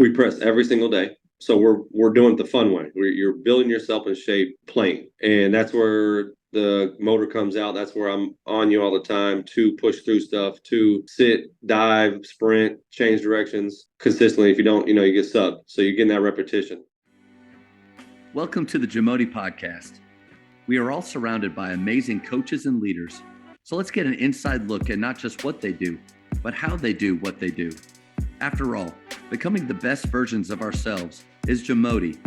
We press every single day. So we're doing it the fun way. You're building yourself in shape playing. And that's where the motor comes out. That's where I'm on you all the time to push through stuff, to sit, dive, sprint, change directions consistently. If you don't, you get subbed. So you're getting that repetition. Welcome to the Jamodi Podcast. We are all surrounded by amazing coaches and leaders. So let's get an inside look at not just what they do, but how they do what they do. After all, becoming the best versions of ourselves is Jamodi,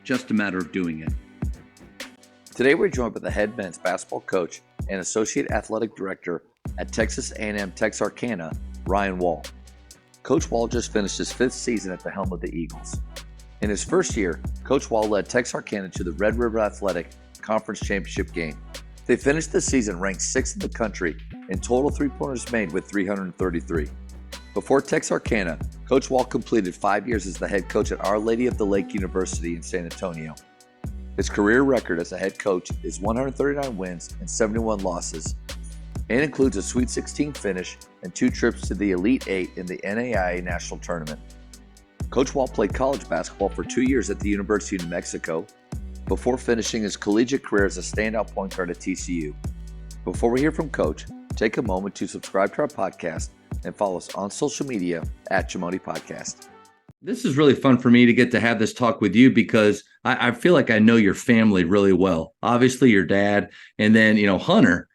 just a matter of doing it. Today we're joined by the head men's basketball coach and associate athletic director at Texas A&M Texarkana, Ryan Wall. Coach Wall just finished his 5th season at the helm of the Eagles. In his first year, Coach Wall led Texarkana to the Red River Athletic Conference Championship game. They finished the season ranked 6th in the country in total three-pointers made with 333. Before Texarkana, Coach Wall completed 5 years as the head coach at Our Lady of the Lake University in San Antonio. His career record as a head coach is 139 wins and 71 losses, and includes a Sweet 16 finish and 2 trips to the Elite 8 in the NAIA National Tournament. Coach Wall played college basketball for 2 years at the University of New Mexico, before finishing his collegiate career as a standout point guard at TCU. Before we hear from Coach, take a moment to subscribe to our podcast and follow us on social media at Jamodi Podcast. This is really fun for me to get to have this talk with you because I feel like I know your family really well. Obviously, your dad, and then, Hunter.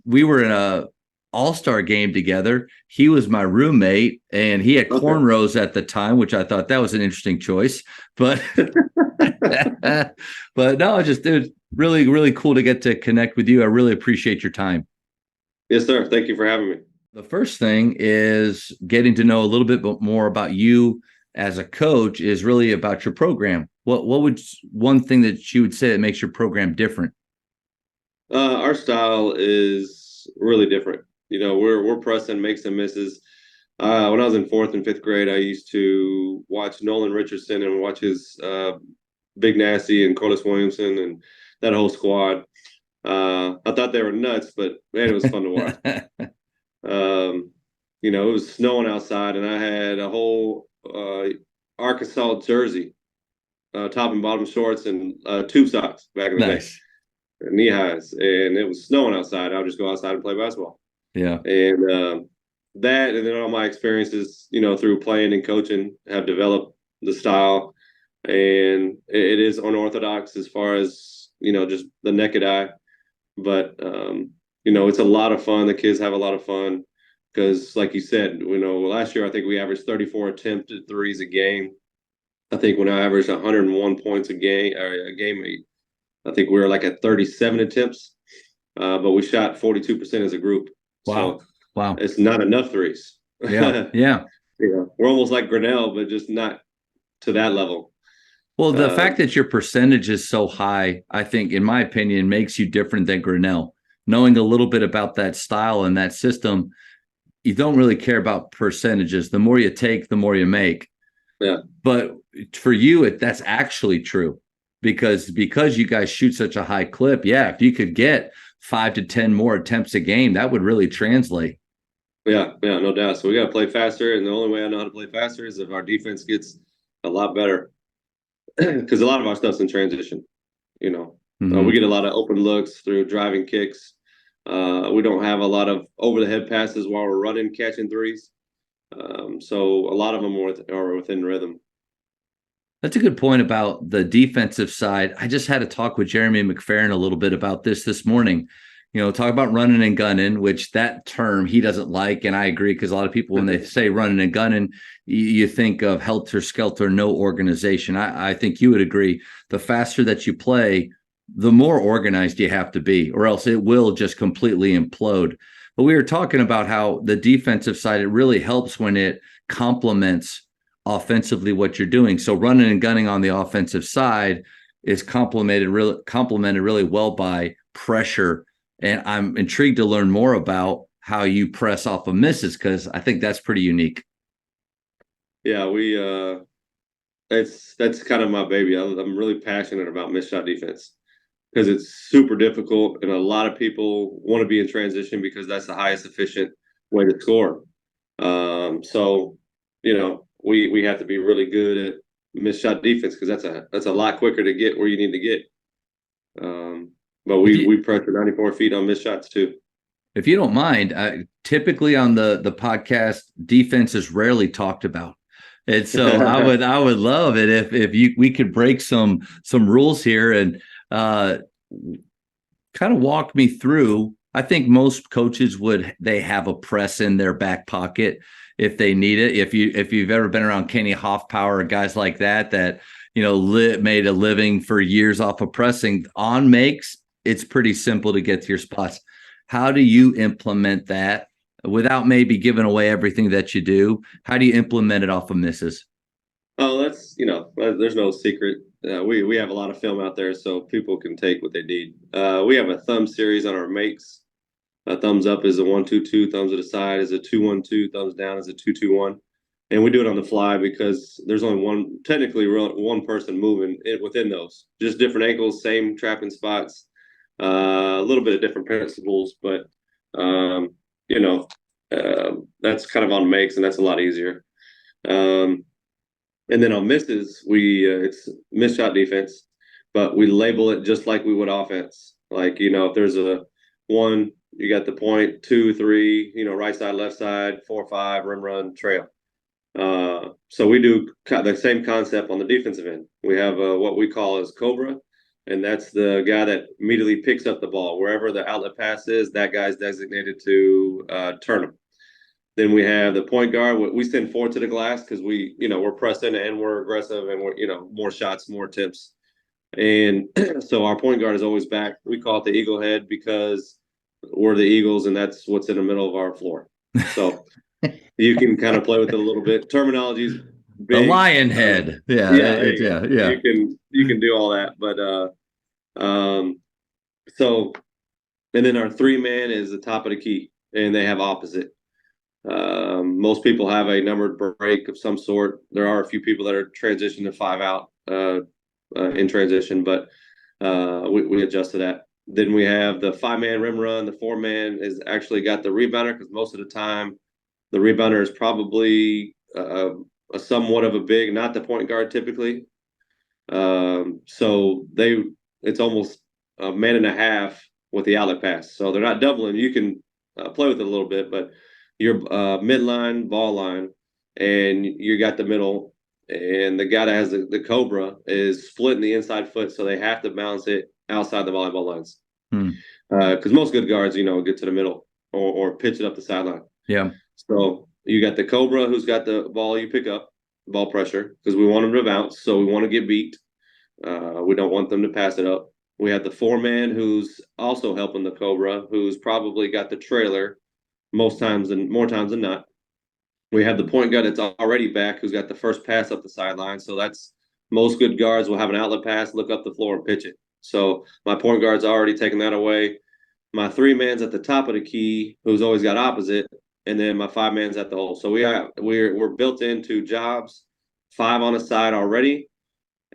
We were in a all-star game together. He was my roommate, and he had cornrows at the time, which I thought that was an interesting choice. But but no, it was really, really cool to get to connect with you. I really appreciate your time. Yes, sir. Thank you for having me. The first thing is getting to know a little bit more about you as a coach is really about your program. What would one thing that you would say that makes your program different? Our style is really different. We're pressing, makes and misses. When I was in 4th and 5th grade, I used to watch Nolan Richardson and watch his Big Nasty and Corliss Williamson and that whole squad. I thought they were nuts, but man, it was fun to watch. It was snowing outside, and I had a whole Arkansas jersey, top and bottom shorts, and tube socks back in the day, knee highs, and it was snowing outside. I would just go outside and play basketball. Yeah, and that, and then all my experiences, through playing and coaching, have developed the style, and it is unorthodox as far as just the naked eye, but it's a lot of fun. The kids have a lot of fun. Because, like you said, last year I think we averaged 34 attempted threes a game. I think when I averaged 101 points a game, I think we were like at 37 attempts, but we shot 42% as a group. Wow, so wow, it's not enough threes. Yeah, yeah. We're almost like Grinnell, but just not to that level. Well, the fact that your percentage is so high, I think, in my opinion, makes you different than Grinnell. Knowing a little bit about that style and that system, you don't really care about percentages. The more you take, the more you make. Yeah. But for you, that's actually true because you guys shoot such a high clip. Yeah, if you could get 5 to 10 more attempts a game, that would really translate. Yeah, no doubt. So we got to play faster, and the only way I know how to play faster is if our defense gets a lot better. Because a lot of our stuff's in transition. We get a lot of open looks through driving kicks. We don't have a lot of over-the-head passes while we're running, catching threes. So a lot of them are within rhythm. That's a good point about the defensive side. I just had a talk with Jeremy McFerrin a little bit about this morning. Talk about running and gunning, which that term he doesn't like, and I agree because a lot of people, when they say running and gunning, you think of helter-skelter, no organization. I think you would agree. The faster that you play, the more organized you have to be, or else it will just completely implode. But we were talking about how the defensive side, it really helps when it complements offensively what you're doing. So running and gunning on the offensive side is complemented really well by pressure. And I'm intrigued to learn more about how you press off of misses, because I think that's pretty unique. Yeah, that's kind of my baby. I'm really passionate about missed shot defense because it's super difficult, and a lot of people want to be in transition because that's the highest efficient way to score. So we have to be really good at missed shot defense because that's a lot quicker to get where you need to get. But we pressure 94 feet on missed shots too. If you don't mind, typically on the podcast, defense is rarely talked about. And so I would love it if we could break some rules here and kind of walk me through. I think most coaches they have a press in their back pocket if they need it. If you've ever been around Kenny Hoffpower or guys like that made a living for years off of pressing on makes, it's pretty simple to get to your spots. How do you implement that without maybe giving away everything that you do? How do you implement it off of misses? Oh, that's, there's no secret. We have a lot of film out there, so people can take what they need. We have a thumb series on our makes. A thumbs up is a 1-2-2, thumbs to the side is a 2-1-2, thumbs down is a 2-2-1. And we do it on the fly because there's only one person moving within those. Just different ankles, same trapping spots, a little bit of different principles, but that's kind of on makes, and that's a lot easier. And then on misses, it's miss shot defense, but we label it just like we would offense. Like, if there's a 1, you got the point, 2, 3, right side, left side, 4, 5, rim run, trail. So we do the same concept on the defensive end. We have what we call as Cobra, and that's the guy that immediately picks up the ball. Wherever the outlet pass is, that guy's designated to turn them. Then we have the point guard. We send 4 to the glass because we're pressing and we're aggressive and we're, more shots, more attempts. And so our point guard is always back. We call it the eagle head because we're the Eagles and that's what's in the middle of our floor. So you can kind of play with it a little bit. Terminology is big. The lion head. Yeah. You can do all that. But and then our 3-man is the top of the key and they have opposite. Most people have a numbered break of some sort. There are a few people that are transitioning to 5 out in transition, but we adjust to that. Then we have the 5-man rim run. The 4-man is actually got the rebounder because most of the time the rebounder is probably a somewhat of a big, not the point guard typically. So it's almost a man and a half with the outlet pass. So they're not doubling. You can play with it a little bit, but you're midline, ball line, and you got the middle. And the guy that has the Cobra is splitting the inside foot, so they have to bounce it outside the volleyball lines. Because most good guards, get to the middle or pitch it up the sideline. Yeah. So you got the Cobra who's got the ball you pick up, ball pressure, because we want them to bounce, so we want to get beat. We don't want them to pass it up. We have the 4-man who's also helping the Cobra, who's probably got the trailer more times than not. We have the point guard that's already back, who's got the first pass up the sideline. So that's most good guards will have an outlet pass, look up the floor and pitch it. So my point guard's already taken that away. My 3-man's at the top of the key, who's always got opposite, and then my 5-man's at the hole. So we're built into jobs, 5 on a side already,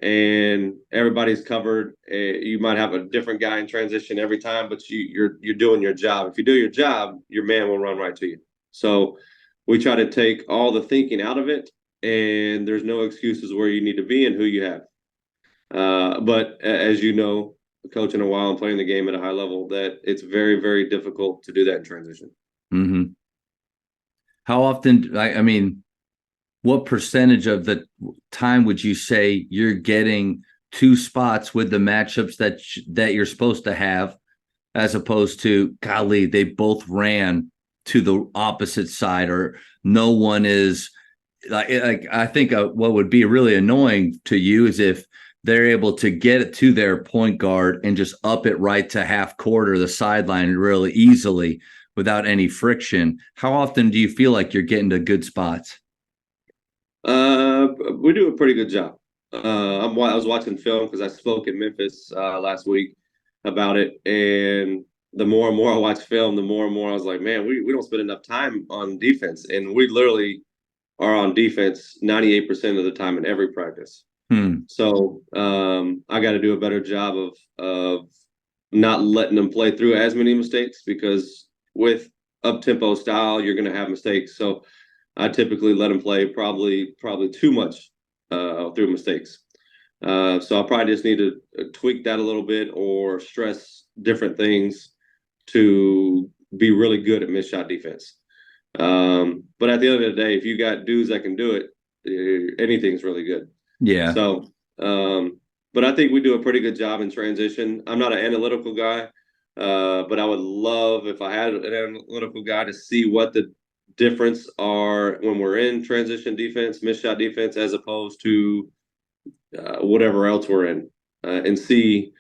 and everybody's covered. You might have a different guy in transition every time, but you're doing your job. If you do your job, your man will run right to you. So we try to take all the thinking out of it, and there's no excuses where you need to be and who you have. But as you know, coaching a while and playing the game at a high level, that it's very, very difficult to do that in transition. Mm-hmm. How often, I mean, what percentage of the time would you say you're getting 2 spots with the matchups that you're supposed to have, as opposed to, golly, they both ran to the opposite side, or no one is like I think what would be really annoying to you is if they're able to get it to their point guard and just up it right to half court or the sideline really easily without any friction. How often do you feel like you're getting to good spots? We do a pretty good job. I was watching film because I spoke in Memphis last week about it, and the more and more I watch film, the more and more I was like, man, we don't spend enough time on defense, and we literally are on defense 98% of the time in every practice. So I got to do a better job of not letting them play through as many mistakes, because with up-tempo style, you're going to have mistakes. So I typically let them play probably too much through mistakes. So I'll probably just need to tweak that a little bit or stress different things to be really good at missed shot defense. But at the end of the day, if you got dudes that can do it, anything's really good. Yeah. So, but I think we do a pretty good job in transition. I'm not an analytical guy, but I would love if I had an analytical guy to see what the difference are when we're in transition defense, missed shot defense, as opposed to whatever else we're in, and see,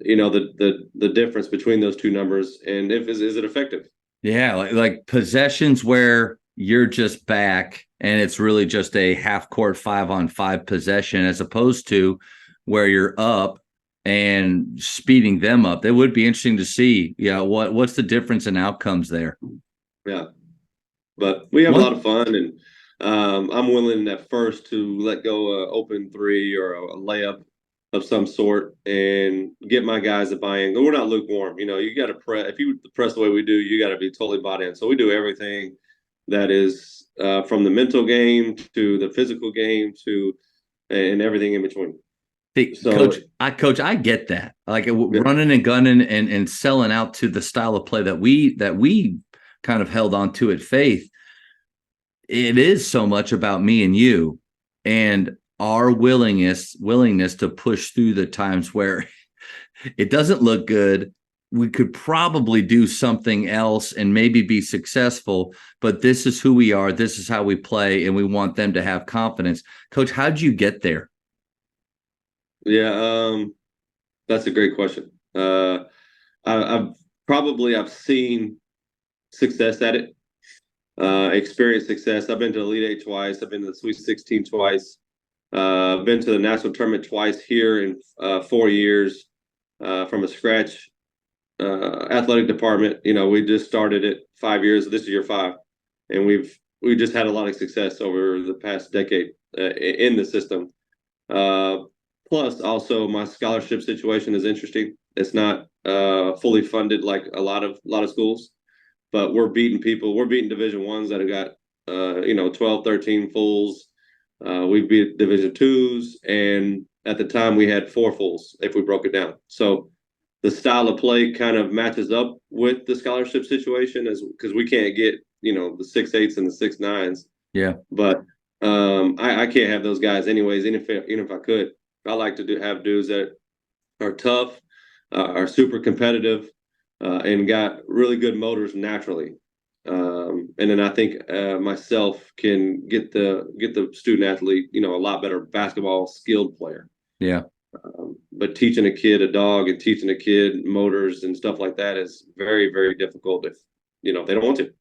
the difference between those two numbers and if is it effective. Yeah, like possessions where you're just back and it's really just a half court 5-on-5 possession, as opposed to where you're up and speeding them up. That would be interesting to see. Yeah, what's the difference in outcomes there? Yeah, but we have a lot of fun, and I'm willing at first to let go an open three or a layup of some sort and get my guys to buy in. We're not lukewarm. You got to press. If you press the way we do, you got to be totally bought in. So we do everything that is from the mental game to the physical game to and everything in between. So, Coach, I get that. Like running and gunning and selling out to the style of play that we kind of held on to at Faith. It is so much about me and you and our willingness to push through the times where it doesn't look good. We could probably do something else and maybe be successful, but this is who we are. This is how we play, and we want them to have confidence. Coach, how'd you get there? Yeah, that's a great question. I've seen success at it, experienced success. I've been to Elite Eight twice. I've been to the Sweet 16 twice. Been to the national tournament twice here in 4 years from a scratch athletic department. We just started it 5 years. This is year 5, and we just had a lot of success over the past decade in the system. Plus, also my scholarship situation is interesting. It's not fully funded like a lot of schools, but we're beating people. We're beating Division Ones that have got 12, 13 fulls. We beat Division Twos, and at the time we had 4 fulls if we broke it down. So the style of play kind of matches up with the scholarship situation, as because we can't get the 6.8s and the 6.9s. Yeah, but I can't have those guys anyways. Even if I could, I like to have dudes that are tough, are super competitive, and got really good motors naturally. And then I think myself can get the student athlete, a lot better basketball skilled player. Yeah. But teaching a kid a dog and teaching a kid motors and stuff like that is very, very difficult if they don't want to.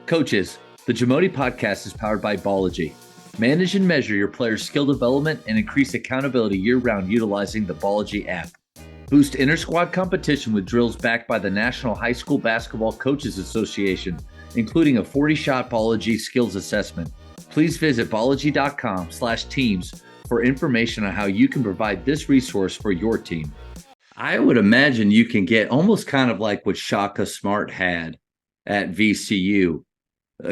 Coaches, the Jamodi podcast is powered by Ballogy. Manage and measure your players' skill development and increase accountability year-round utilizing the Ballogy app. Boost inter-squad competition with drills backed by the National High School Basketball Coaches Association, including a 40-shot Ballogy skills assessment. Please visit ballogy.com/teams for information on how you can provide this resource for your team. I would imagine you can get almost kind of like what Shaka Smart had at VCU.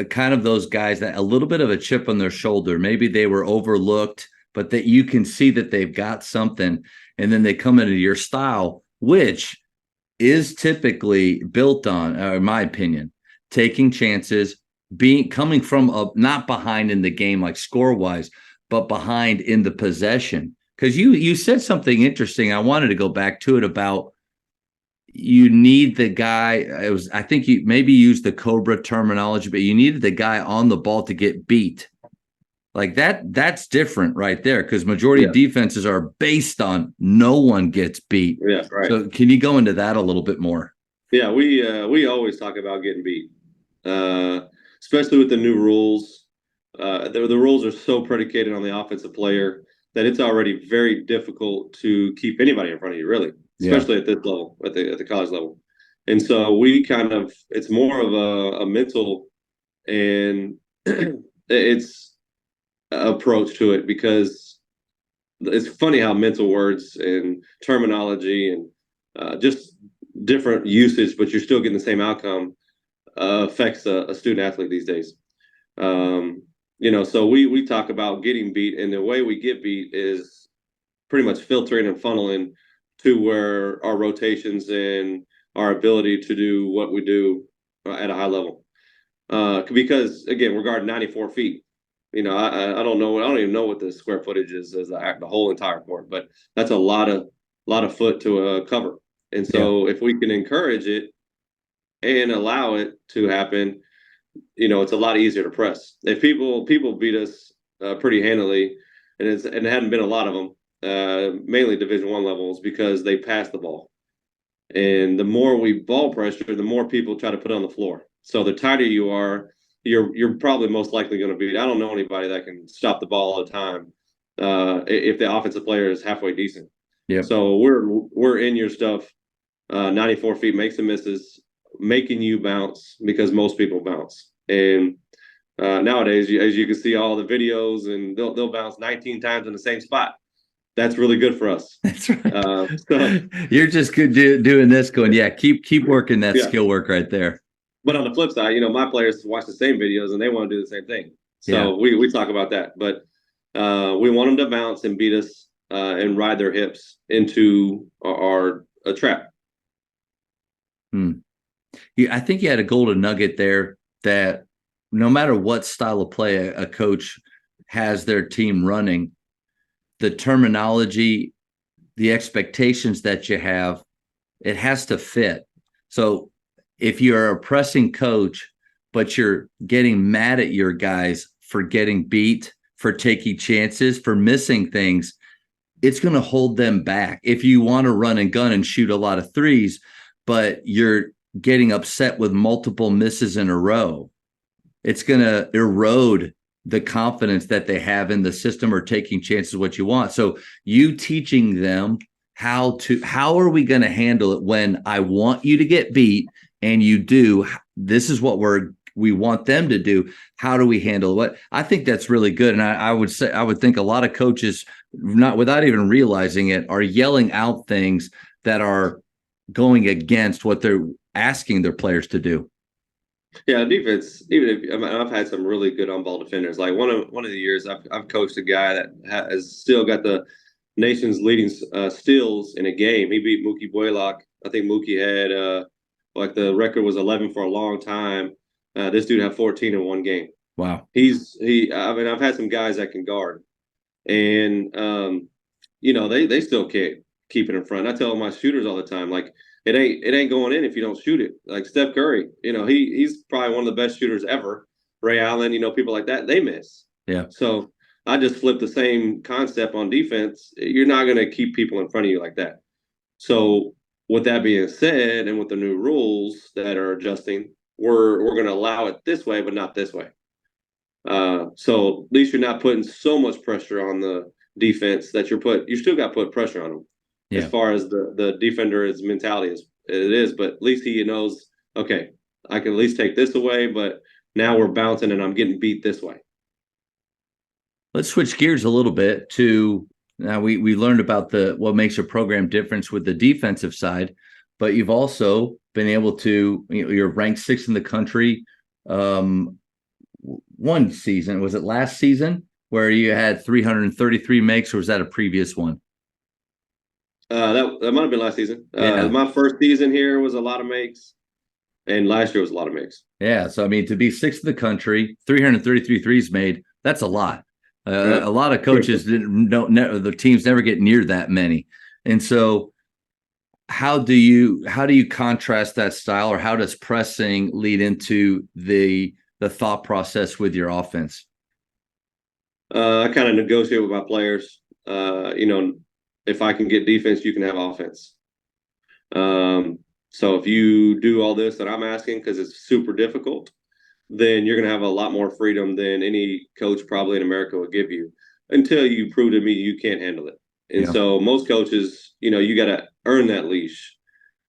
Kind of those guys that a little bit of a chip on their shoulder. Maybe they were overlooked, but that you can see that they've got something, and then they come into your style, which is typically built on, in my opinion, taking chances, coming from not behind in the game like score-wise, but behind in the possession. Because you said something interesting. I wanted to go back to it about you need the guy. I think you maybe used the Cobra terminology, but you needed the guy on the ball to get beat. Like that's different right there, because majority of defenses are based on no one gets beat. Yeah, right. So can you go into that a little bit more? Yeah, we always talk about getting beat, especially with the new rules. The rules are so predicated on the offensive player that it's already very difficult to keep anybody in front of you, really, especially at this level, at the college level. And so it's more of a mental and it's approach to it, because it's funny how mental words and terminology and just different usage, but you're still getting the same outcome, affects a student athlete these days. So we talk about getting beat, and the way we get beat is pretty much filtering and funneling to where our rotations and our ability to do what we do at a high level. Because again, we're guarding 94 feet. I don't know. I don't even know what the square footage is as the whole entire court, but that's a lot of foot to cover. And Yeah. so if we can encourage it and allow it to happen, it's a lot easier to press. If people beat us pretty handily, and it hadn't been a lot of them, mainly Division I levels, because they pass the ball. And the more we ball pressure, the more people try to put on the floor. So the tighter you are, you're probably most likely going to beat. I don't know anybody that can stop the ball all the time if the offensive player is halfway decent. Yep. So we're in your stuff. 94 feet makes the misses, making you bounce because most people bounce. And nowadays, as you can see all the videos, and they'll bounce 19 times in the same spot. That's really good for us. That's right. So You're just good doing this, going, yeah, keep working that yeah. skill work right there. But on the flip side, my players watch the same videos and they want to do the same thing. Yeah. So we talk about that. But we want them to bounce and beat us and ride their hips into our a trap. I think you had a golden nugget there that no matter what style of play a coach has their team running, the terminology, the expectations that you have, it has to fit. So if you're a pressing coach, but you're getting mad at your guys for getting beat, for taking chances, for missing things, it's going to hold them back. If you want to run and gun and shoot a lot of threes, but you're getting upset with multiple misses in a row, it's going to erode the confidence that they have in the system or taking chances what you want. So you teaching them how are we going to handle it when I want you to get beat and you do, this is what we want them to do. How do we handle what? I think that's really good. And I would think a lot of coaches, not without even realizing it, are yelling out things that are going against what they're asking their players to do. Yeah, defense. Even if I've had some really good on-ball defenders. Like one of the years, I've coached a guy that has still got the nation's leading steals in a game. He beat Mookie Blaylock. I think Mookie had like the record was 11 for a long time. This dude had 14 in one game. Wow. I've had some guys that can guard, and they still can't keep it in front. I tell my shooters all the time, like it ain't going in if you don't shoot it. Like Steph Curry, he's probably one of the best shooters ever. Ray Allen, people like that, they miss. Yeah. So I just flip the same concept on defense. You're not going to keep people in front of you like that. So with that being said, and with the new rules that are adjusting, we're going to allow it this way, but not this way. So at least you're not putting so much pressure on the defense that you still got to put pressure on them. Yeah. As far as the defender's mentality is, but at least he knows, okay, I can at least take this away, but now we're bouncing and I'm getting beat this way. Let's switch gears a little bit to now we learned about what makes a program difference with the defensive side, but you've also been able to, you're ranked 6th in the country. One season, was it last season where you had 333 makes, or was that a previous one? That might have been last season. Yeah. My first season here was a lot of makes, and last year was a lot of makes. Yeah. So, to be 6th in the country, 333 threes made, that's a lot. A lot of coaches the teams never get near that many. And so how do you contrast that style, or how does pressing lead into the thought process with your offense? I kind of negotiate with my players. If I can get defense, you can have offense. So if you do all this that I'm asking, because it's super difficult, then you're going to have a lot more freedom than any coach probably in America will give you until you prove to me you can't handle it. And so most coaches, you got to earn that leash.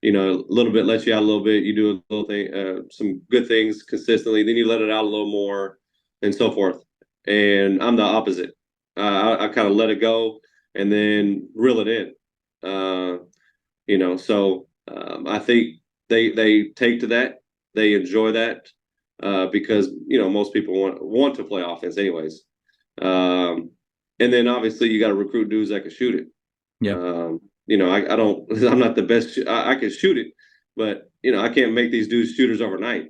A little bit lets you out a little bit. You do a little thing, some good things consistently. Then you let it out a little more, and so forth. And I'm the opposite. I kind of let it go and then reel it in. So I think they take to that. They enjoy that. because most people want to play offense anyways. And then obviously you got to recruit dudes that can shoot it. Yeah. I don't. I'm not the best. I can shoot it, but I can't make these dudes shooters overnight.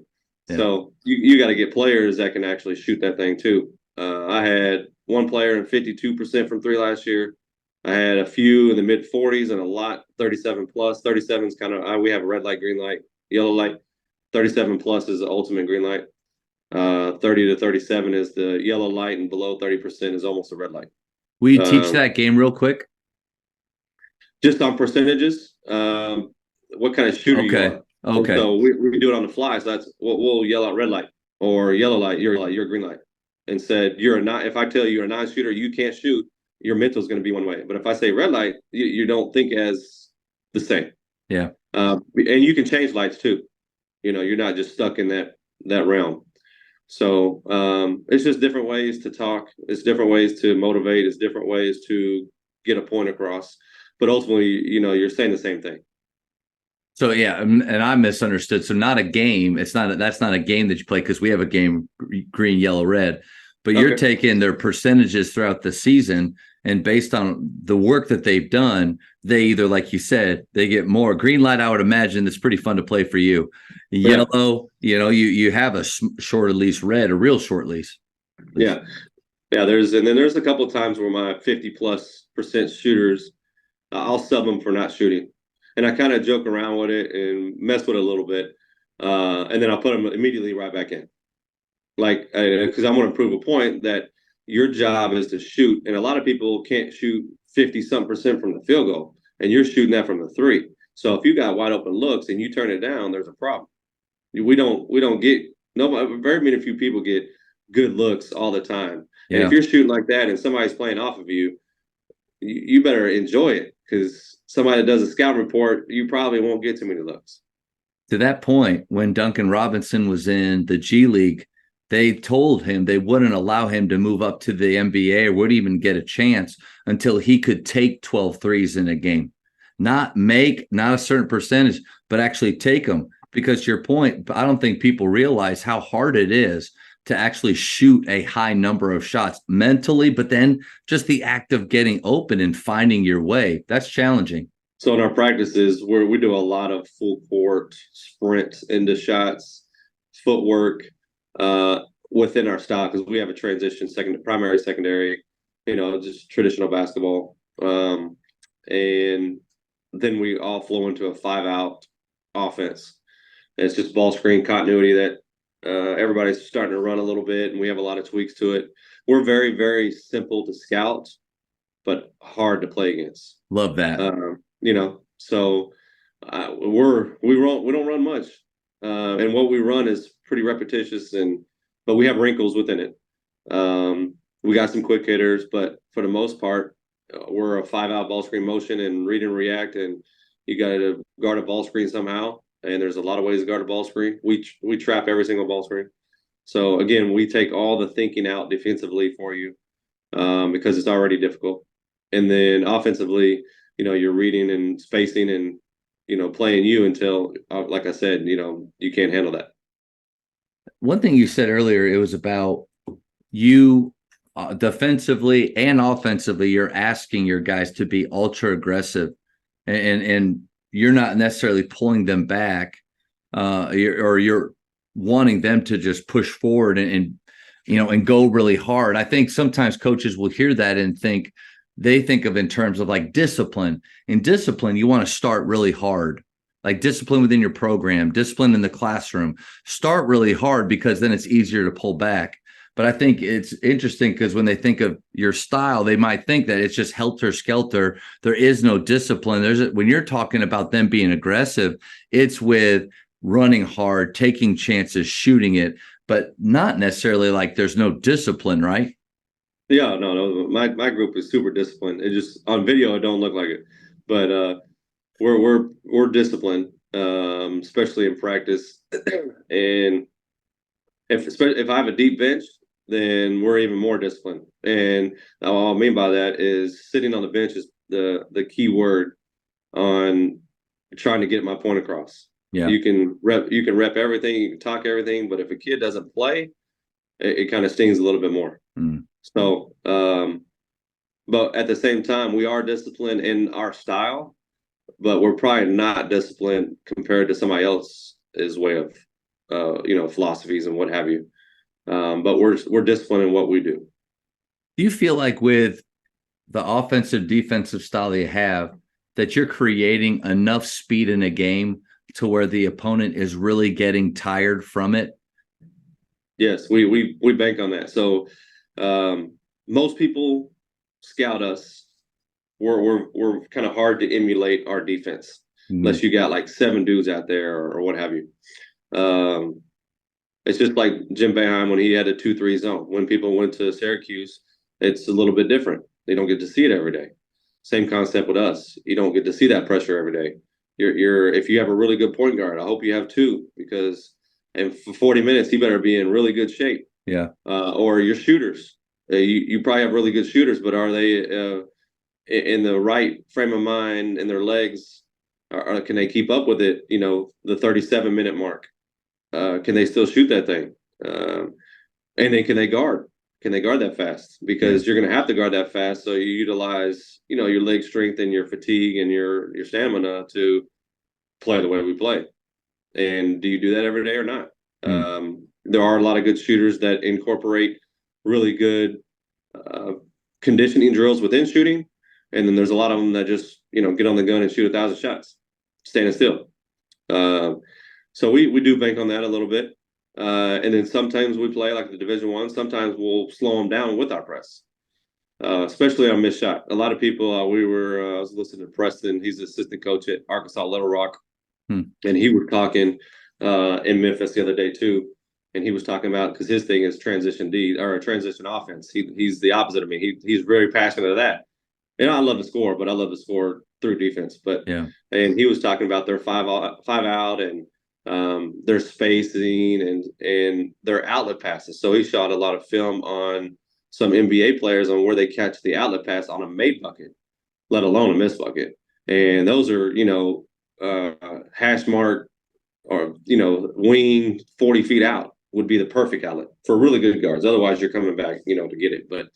Yeah. So you got to get players that can actually shoot that thing too. I had one player in 52% from three last year. I had a few in the mid 40s and a lot 37 plus. 37 is kind of we have a red light, green light, yellow light. 37 plus is the ultimate green light. 30 to 37 is the yellow light, and below 30% is almost a red light. Will you teach that game real quick? Just on percentages, what kind of shooter you are. Okay. So we do it on the fly. So that's we'll yell out red light or yellow light. You're green light, and said you're a not. If I tell you you're a non-shooter, you can't shoot. Your mental is going to be one way. But if I say red light, you don't think as the same. Yeah. And you can change lights too. You're not just stuck in that realm. So it's just different ways to talk. It's different ways to motivate. It's different ways to get a point across. But ultimately, you're saying the same thing. So yeah, and I misunderstood. So not a game. That's not a game that you play, because we have a game green, yellow, red. But you're taking their percentages throughout the season, and based on the work that they've done, they either, like you said, they get more green light. I would imagine that's pretty fun to play for you. Yellow, you have a short lease. Red, a real short lease. Yeah. There's a couple of times where my 50+% shooters, I'll sub them for not shooting, and I kind of joke around with it and mess with it a little bit, and then I'll put them immediately right back in, like because I want to prove a point that your job is to shoot, and a lot of people can't shoot 50-some% from the field goal, and you're shooting that from the three. So if you got wide open looks and you turn it down, there's a problem. We don't get very many few people get good looks all the time. Yeah. And if you're shooting like that and somebody's playing off of you, you better enjoy it, because somebody that does a scout report, you probably won't get too many looks. To that point, when Duncan Robinson was in the G League, they told him they wouldn't allow him to move up to the NBA or wouldn't even get a chance until he could take 12 threes in a game. Not a certain percentage, but actually take them. Because to your point, I don't think people realize how hard it is to actually shoot a high number of shots mentally, but then just the act of getting open and finding your way, that's challenging. So in our practices, we do a lot of full court sprints into shots, footwork within our style, because we have a transition primary, secondary, just traditional basketball. And then we all flow into a 5-out offense. And it's just ball screen continuity that everybody's starting to run a little bit, and we have a lot of tweaks to it. We're very, very simple to scout, but hard to play against. Love that. So we don't run much, and what we run is pretty repetitious, but we have wrinkles within it. We got some quick hitters, but for the most part, we're a 5-out ball screen motion and read and react, and you got to guard a ball screen somehow. And there's a lot of ways to guard a ball screen. We trap every single ball screen. So again, we take all the thinking out defensively for you, because it's already difficult. And then offensively, you're reading and spacing and playing you until, like I said, you can't handle that. One thing you said earlier, it was about you defensively and offensively. You're asking your guys to be ultra aggressive, and you're not necessarily pulling them back, you're wanting them to just push forward and go really hard. I think sometimes coaches will hear that and think of in terms of like discipline. In discipline, you want to start really hard, like discipline within your program, discipline in the classroom. Start really hard, because then it's easier to pull back. But I think it's interesting because when they think of your style, they might think that it's just helter-skelter. There is no discipline. When you're talking about them being aggressive, it's with running hard, taking chances, shooting it, but not necessarily like there's no discipline, right? Yeah, no. My group is super disciplined. It just on video it don't look like it, but we're disciplined, especially in practice. And if I have a deep bench, then we're even more disciplined. And what I mean by that is sitting on the bench is the key word on trying to get my point across. Yeah. You can rep everything, you can talk everything, but if a kid doesn't play, it kind of stings a little bit more. Mm. So, but at the same time, we are disciplined in our style, but we're probably not disciplined compared to somebody else's way of, philosophies and what have you. But we're disciplined in what we do. Do you feel like with the offensive defensive style you have that you're creating enough speed in a game to where the opponent is really getting tired from it? Yes, we bank on that. So most people scout us. We're kind of hard to emulate our defense unless you got like 7 dudes out there or what have you. It's just like Jim Boeheim when he had a 2-3 zone. When people went to Syracuse, it's a little bit different. They don't get to see it every day. Same concept with us. You don't get to see that pressure every day. You're if you have a really good point guard, I hope you have 2 because and for 40 minutes you better be in really good shape. Yeah. Or your shooters. You probably have really good shooters, but are they in the right frame of mind and their legs? Can they keep up with it? The 37-minute mark. Can they still shoot that thing? And then can they guard? Can they guard that fast? Because you're going to have to guard that fast. So you utilize, your leg strength and your fatigue and your stamina to play the way we play. And do you do that every day or not? There are a lot of good shooters that incorporate really good conditioning drills within shooting. And then there's a lot of them that just, get on the gun and shoot 1,000 shots, standing still. So we do bank on that a little bit. And then sometimes we play like the Division I. Sometimes we'll slow them down with our press, especially on missed shot. A lot of people, I was listening to Preston. He's the assistant coach at Arkansas Little Rock. And he was talking in Memphis the other day too. And he was talking about, because his thing is transition transition offense. He's the opposite of me. He's very passionate of that. And I love to score, but I love to score through defense. But and he was talking about their five out and their spacing and their outlet passes. So he shot a lot of film on some NBA players on where they catch the outlet pass on a made bucket, let alone a missed bucket. And those are, hash mark or, wing 40 feet out would be the perfect outlet for really good guards. Otherwise, you're coming back, to get it. But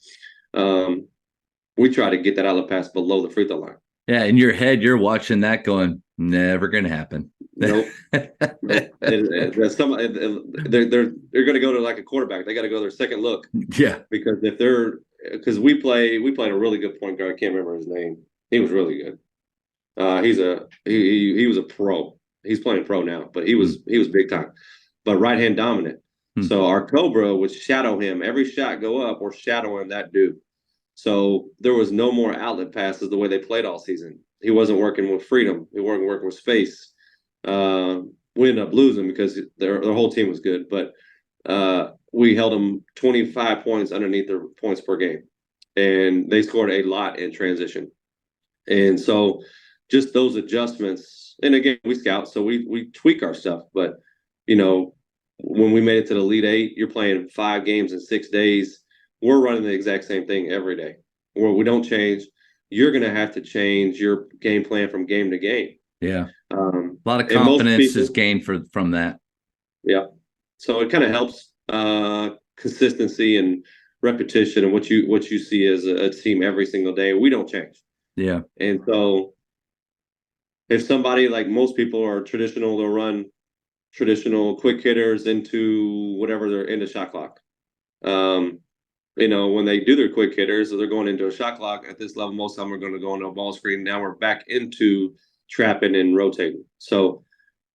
we try to get that outlet pass below the free throw line. Yeah, in your head, you're watching that going, never going to happen. Nope. They're going to go to like a quarterback. They got to go their second look. Yeah. Because we played a really good point guard. I can't remember his name. He was really good. He was a pro. He's playing pro now, but he was big time. But right hand dominant. So our Cobra would shadow him. Every shot go up, we're shadowing that dude. So there was no more outlet passes the way they played all season. He wasn't working with freedom. He wasn't working with space. We ended up losing because their whole team was good, but we held them 25 points underneath their points per game, and they scored a lot in transition. And so just those adjustments, and again, we scout, so we tweak our stuff. But, when we made it to the Elite Eight, you're playing 5 games in 6 days. We're running the exact same thing every day. Where we don't change. You're going to have to change your game plan from game to game. Yeah. A lot of confidence is gained from that. Yeah. So it kind of helps consistency and repetition and what you see as a team every single day. We don't change. Yeah. And so if somebody, like most people are traditional, they'll run traditional quick hitters into whatever they're into shot clock. When they do their quick hitters, so they're going into a shot clock at this level, most of them are going to go into a ball screen. Now we're back into trapping and rotating. So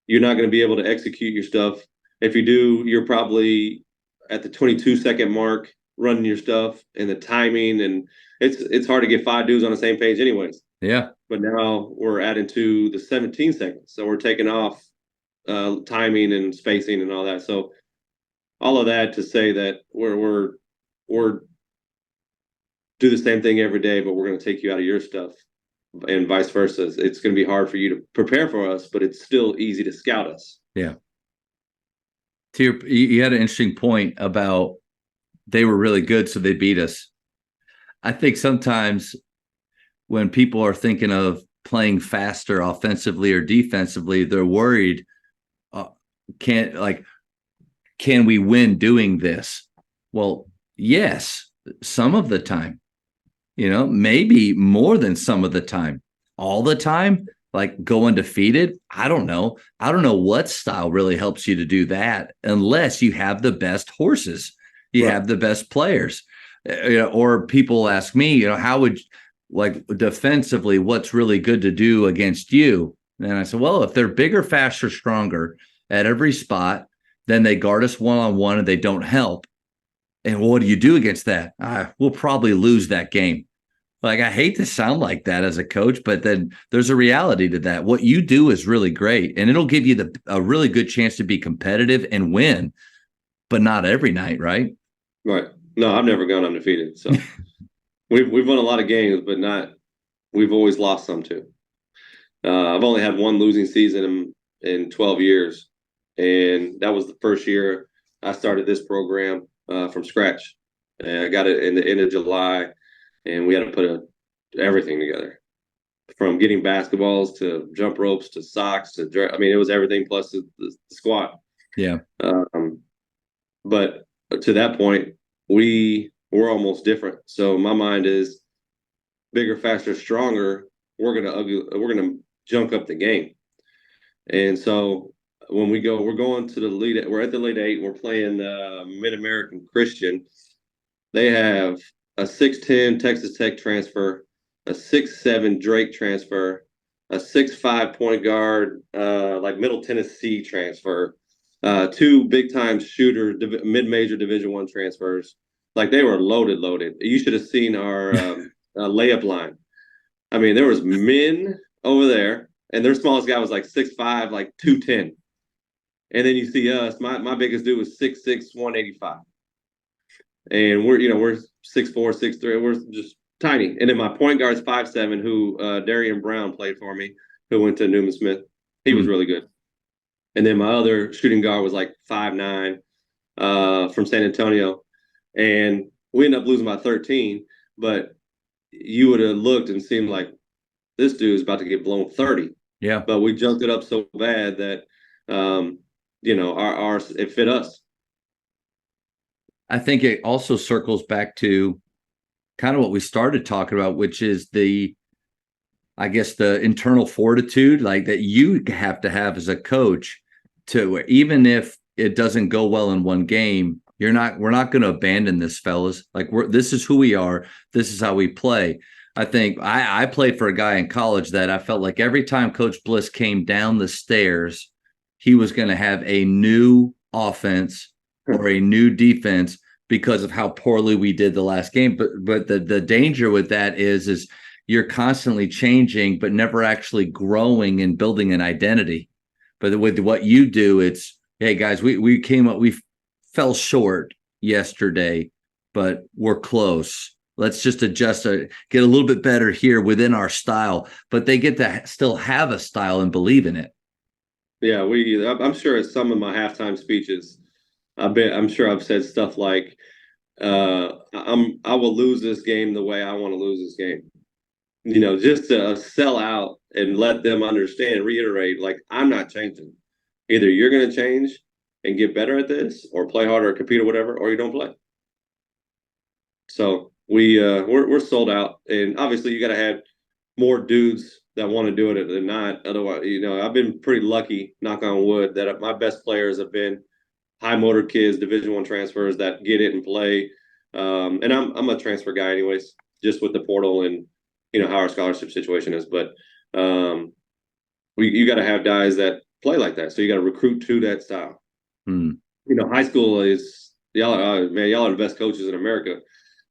you're not going to be able to execute your stuff. If you do, you're probably at the 22-second mark running your stuff and the timing. And it's hard to get 5 dudes on the same page anyways. Yeah. But now we're adding to the 17 seconds. So we're taking off timing and spacing and all that. So all of that to say that we're do the same thing every day, but we're going to take you out of your stuff and vice versa. It's going to be hard for you to prepare for us, but it's still easy to scout us. Yeah. You had an interesting point about they were really good, so they beat us. I think sometimes when people are thinking of playing faster offensively or defensively, they're worried can we win doing this? Well, yes, some of the time, maybe more than some of the time. All the time, like go undefeated. I don't know. I don't know what style really helps you to do that unless you have the best horses, you Right. have the best players. Or people ask me, how would, like, defensively, what's really good to do against you? And I said, well, if they're bigger, faster, stronger at every spot, then they guard us one-on-one and they don't help. And what do you do against that? We'll probably lose that game. Like, I hate to sound like that as a coach, but then there's a reality to that. What you do is really great, and it'll give you a really good chance to be competitive and win, but not every night, right? Right. No, I've never gone undefeated. So we've won a lot of games, but not. We've always lost some too. I've only had one losing season in 12 years, and that was the first year I started this program from scratch. And I got it in the end of July, and we had to put everything together, from getting basketballs to jump ropes to socks to I mean, it was everything plus the squat. Yeah. But to that point, we were almost different. So my mind is bigger, faster, stronger. We're gonna junk up the game. And so when we're going to the lead. We're at the Elite Eight. We're playing Mid American Christian. They have a 6'10" Texas Tech transfer, a 6'7" Drake transfer, a 6'5" point guard, like Middle Tennessee transfer, two big time shooter, mid major Division I transfers. Like, they were loaded. You should have seen our layup line. I mean, there was men over there, and their smallest guy was like 6'5", like 210. And then you see us. My biggest dude was 6'6", 185. And we're 6'4", 6'3". We're just tiny. And then my point guard's 5'7", who Darian Brown played for me, who went to Newman Smith. He was really good. And then my other shooting guard was like 5'9", from San Antonio. And we ended up losing by 13. But you would have looked and seemed like this dude's about to get blown 30. Yeah. But we jumped it up so bad that our it fit us. I think it also circles back to kind of what we started talking about, which is the internal fortitude, like, that you have to have as a coach, to, even if it doesn't go well in one game, we're not going to abandon this, fellas. Like, this is who we are. This is how we play. I think I played for a guy in college that I felt like every time Coach Bliss came down the stairs, he was going to have a new offense or a new defense because of how poorly we did the last game. But the danger with that is you're constantly changing, but never actually growing and building an identity. But with what you do, it's, hey guys, we fell short yesterday, but we're close. Let's just adjust, get a little bit better here within our style. But they get to still have a style and believe in it. Yeah, I'm sure at some of my halftime speeches, I'm sure I've said stuff like, I will lose this game the way I want to lose this game. Just to sell out and let them understand, reiterate, like, I'm not changing. Either you're going to change and get better at this, or play harder, or compete, or whatever, or you don't play. So we're sold out, and obviously you got to have more dudes that want to do it than not. Otherwise, I've been pretty lucky, knock on wood, that my best players have been high motor kids, Division I transfers that get it and play. And I'm a transfer guy anyways, just with the portal and how our scholarship situation is. But you got to have guys that play like that, so you got to recruit to that style. High school is y'all are the best coaches in America,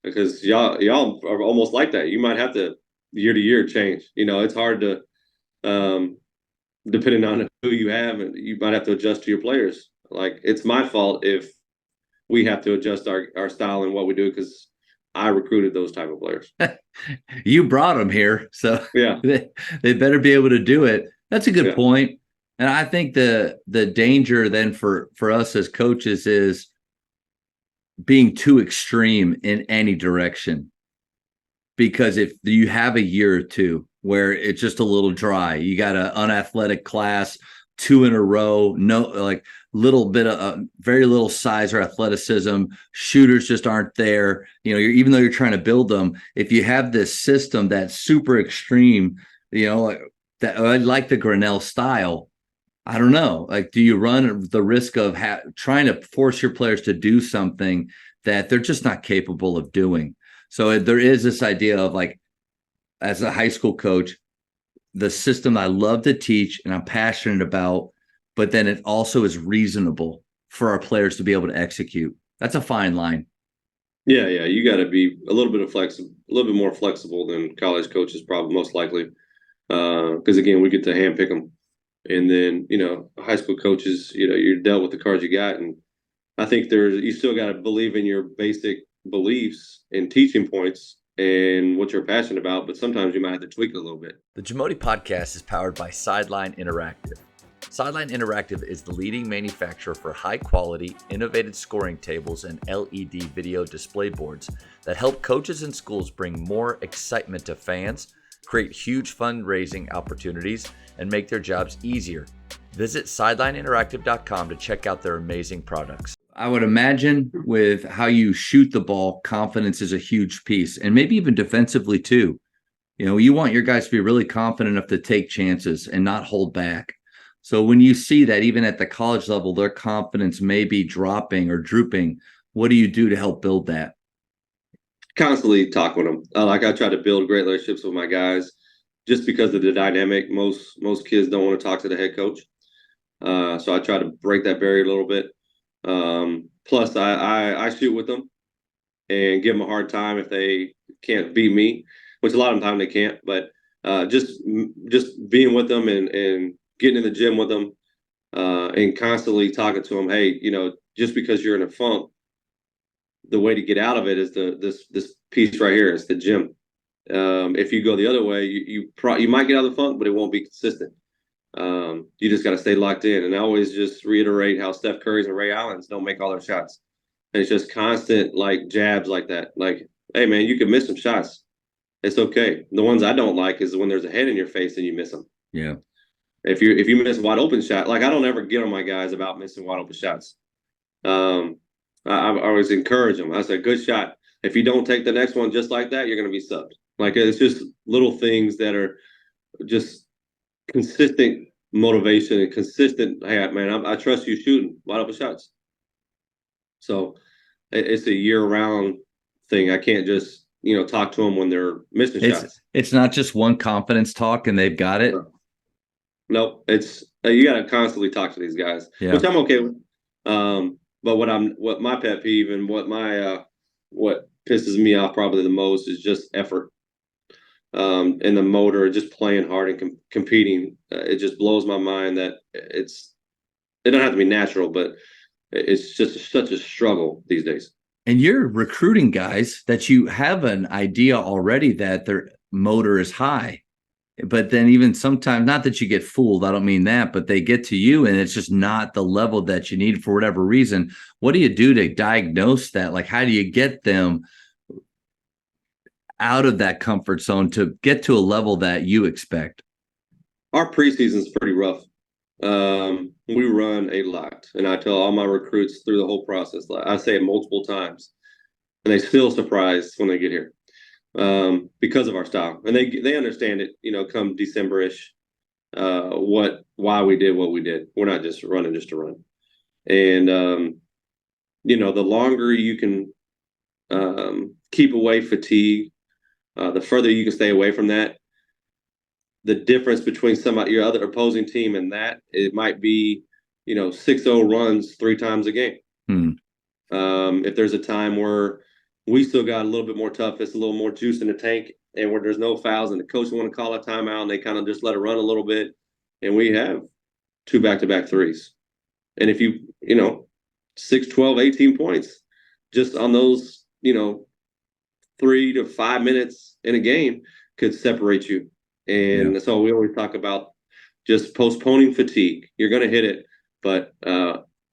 because y'all are almost like that. You might have to year to year change. It's hard to, depending on who you have, and you might have to adjust to your players. Like, it's my fault if we have to adjust our style and what we do, because I recruited those type of players. You brought them here, so yeah, they better be able to do it. That's a good point. And I think the danger then for us as coaches is being too extreme in any direction. Because if you have a year or two where it's just a little dry, you got an unathletic class, two in a row, no, like little bit of very little size or athleticism. Shooters just aren't there. Even though you're trying to build them, if you have this system that's super extreme, that I like the Grinnell style. I don't know. Like, do you run the risk of trying to force your players to do something that they're just not capable of doing? So there is this idea of, like, as a high school coach, the system I love to teach and I'm passionate about, but then it also is reasonable for our players to be able to execute. That's a fine line. Yeah, you got to be a little bit more flexible than college coaches, probably most likely, because again, we get to handpick them, and then high school coaches, you're dealt with the cards you got, and I think you still got to believe in your basic beliefs and teaching points and what you're passionate about, but sometimes you might have to tweak it a little bit. The Jamodi Podcast is powered by Sideline Interactive. Sideline Interactive is the leading manufacturer for high-quality, innovative scoring tables and LED video display boards that help coaches and schools bring more excitement to fans, create huge fundraising opportunities, and make their jobs easier. Visit sidelineinteractive.com to check out their amazing products. I would imagine with how you shoot the ball, confidence is a huge piece, and maybe even defensively too. You want your guys to be really confident enough to take chances and not hold back. So when you see that even at the college level, their confidence may be dropping or drooping, what do you do to help build that? Constantly talk with them. I try to build great relationships with my guys, just because of the dynamic. Most kids don't want to talk to the head coach, so I try to break that barrier a little bit. Plus, I shoot with them and give them a hard time if they can't beat me, which a lot of the time they can't. But just being with them and getting in the gym with them, and constantly talking to them. Hey, just because you're in a funk, the way to get out of it is this piece right here. It's the gym. If you go the other way, you might get out of the funk, but it won't be consistent. You just got to stay locked in. And I always just reiterate how Steph Curry's and Ray Allen's don't make all their shots. And it's just constant, like, jabs like that. Like, hey, man, you can miss some shots. It's okay. The ones I don't like is when there's a head in your face and you miss them. Yeah. If you miss a wide open shot, like, I don't ever get on my guys about missing wide open shots. I always encourage them. I say, good shot. If you don't take the next one just like that, you're going to be subbed. Like, it's just little things that are just consistent motivation and consistent. Hey, man, I trust you shooting wide open shots. So it's a year-round thing. I can't just talk to them when they're missing shots. It's not just one confidence talk and they've got it. Nope. It's you got to constantly talk to these guys, which I'm okay with. But what my pet peeve and what pisses me off probably the most is just effort. And the motor, just playing hard and competing. It just blows my mind that it don't have to be natural, but it's just such a struggle these days. And you're recruiting guys that you have an idea already that their motor is high. But then even sometimes, not that you get fooled, I don't mean that, but they get to you and it's just not the level that you need for whatever reason. What do you do to diagnose that? Like, how do you get them out of that comfort zone to get to a level that you expect? Our preseason is pretty rough. We run a lot, and I tell all my recruits through the whole process. I say it multiple times, and they still surprised when they get here, because of our style, and they understand it. Come December-ish, why we did what we did. We're not just running just to run, and the longer you can keep away fatigue, the further you can stay away from that. The difference between your other opposing team and that, it might be, 6-0 runs 3 times a game. If there's a time where we still got a little bit more toughness, a little more juice in the tank, and where there's no fouls and the coach want to call a timeout and they kind of just let it run a little bit, and we have 2 back-to-back threes. And if 6, 12, 18 points just on those, 3 to 5 minutes in a game could separate you. And so we always talk about just postponing fatigue. You're going to hit it, but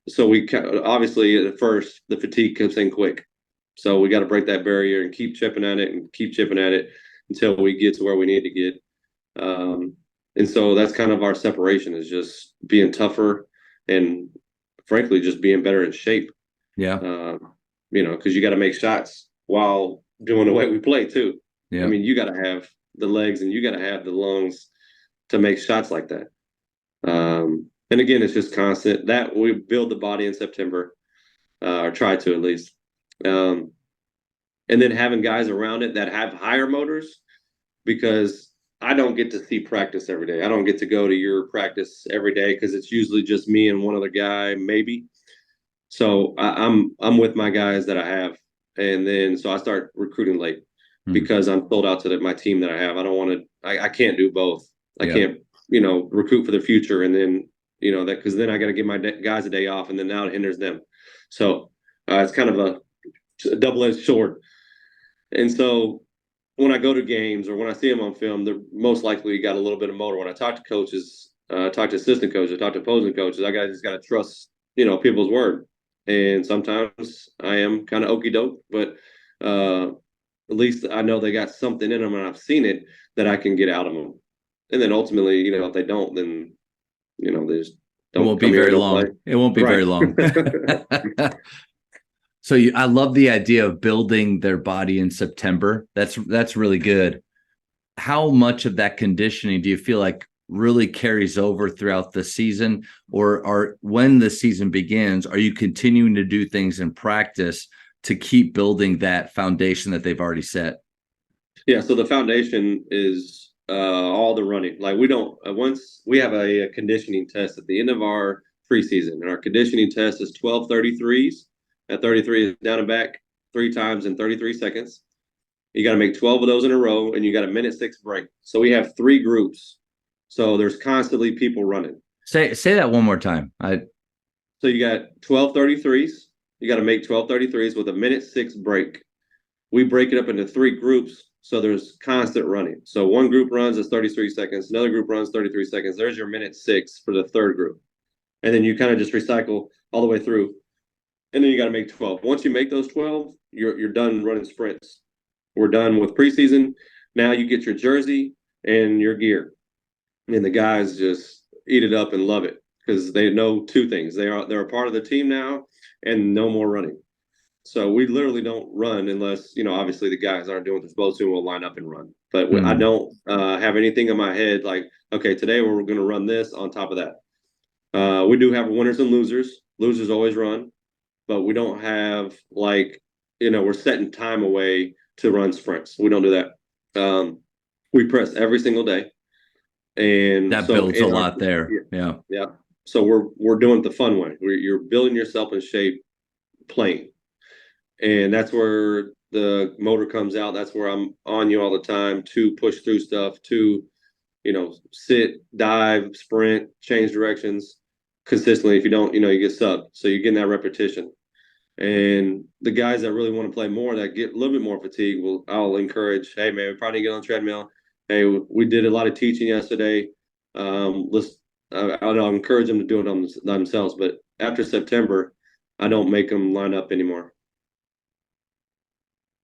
so we obviously at first the fatigue comes in quick. So we got to break that barrier and keep chipping at it until we get to where we need to get. And so that's kind of our separation, is just being tougher and frankly, just being better in shape. Yeah. Because you got to make shots while doing the way we play too. I Yeah. mean, you got to have the legs and you got to have the lungs to make shots like that. And again, it's just constant that we build the body in September, or try to at least. Um, and then having guys around it that have higher motors, because I don't get to see practice every day. I don't get to go to your practice every day because it's usually just me and one other guy, maybe. So I'm with my guys that I have, and then so I start recruiting late because I'm sold out to my team that I have. I don't want to. I can't do both. I can't recruit for the future and then that, because then I got to give my guys a day off, and then now it hinders them. So it's kind of a double-edged sword. And so when I go to games or when I see them on film, they're most likely got a little bit of motor. When I talk to coaches, talk to assistant coaches, talk to opposing coaches, just got to trust, people's word. And sometimes I am kind of okey doke, but at least I know they got something in them and I've seen it that I can get out of them. And then ultimately, if they don't, then, they just It don't won't come be here very and don't play. long. It won't be Right. very long. So I love the idea of building their body in September. That's really good. How much of that conditioning do you feel like really carries over throughout the season, or when the season begins, are you continuing to do things in practice to keep building that foundation that they've already set? Yeah, so the foundation is all the running. Like we don't once we have a conditioning test at the end of our preseason, and our conditioning test is 12 33s. At 33 is down and back 3 times in 33 seconds. You got to make 12 of those in a row, and you got a minute 6 break. So we have 3 groups. So there's constantly people running. Say that one more time. So you got 12 33s. You got to make 12 33s with a minute 6 break. We break it up into 3 groups. So there's constant running. So one group runs is 33 seconds. Another group runs 33 seconds. There's your minute 6 for the third group. And then you kind of just recycle all the way through. And then you got to make 12. Once you make those 12, you're done running sprints. We're done with preseason. Now you get your jersey and your gear. And the guys just eat it up and love it because they know 2 things. They're a part of the team now, and no more running. So we literally don't run unless, obviously the guys aren't doing what they're supposed to, and we'll line up and run. But I don't have anything in my head like, okay, today we're going to run this on top of that. We do have winners and losers. Losers always run, but we don't have we're setting time away to run sprints. We don't do that. We press every single day. And that so builds a lot there. Yeah. Yeah. So we're doing it the fun way. You're building yourself in shape playing. And that's where the motor comes out. That's where I'm on you all the time to push through stuff, to, sit, dive, sprint, change directions consistently. If you don't, you get subbed. So you're getting that repetition. And the guys that really want to play more, that get a little bit more fatigue, I'll encourage, hey, man, we probably need to get on the treadmill. Hey, we did a lot of teaching yesterday. I'll encourage them to do it on themselves. But after September, I don't make them line up anymore.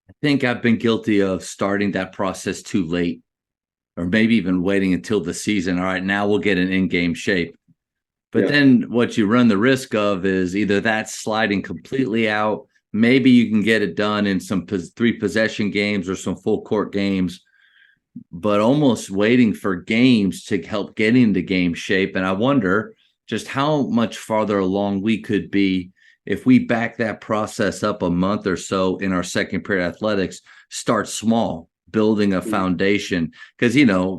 I think I've been guilty of starting that process too late, or maybe even waiting until the season. All right, now we'll get an in-game shape. But then what you run the risk of is either that sliding completely out. Maybe you can get it done in some 3-possession games or some full court games, but almost waiting for games to help get into game shape. And I wonder just how much farther along we could be if we back that process up a month or so in our second period athletics, start small, building a foundation. Because,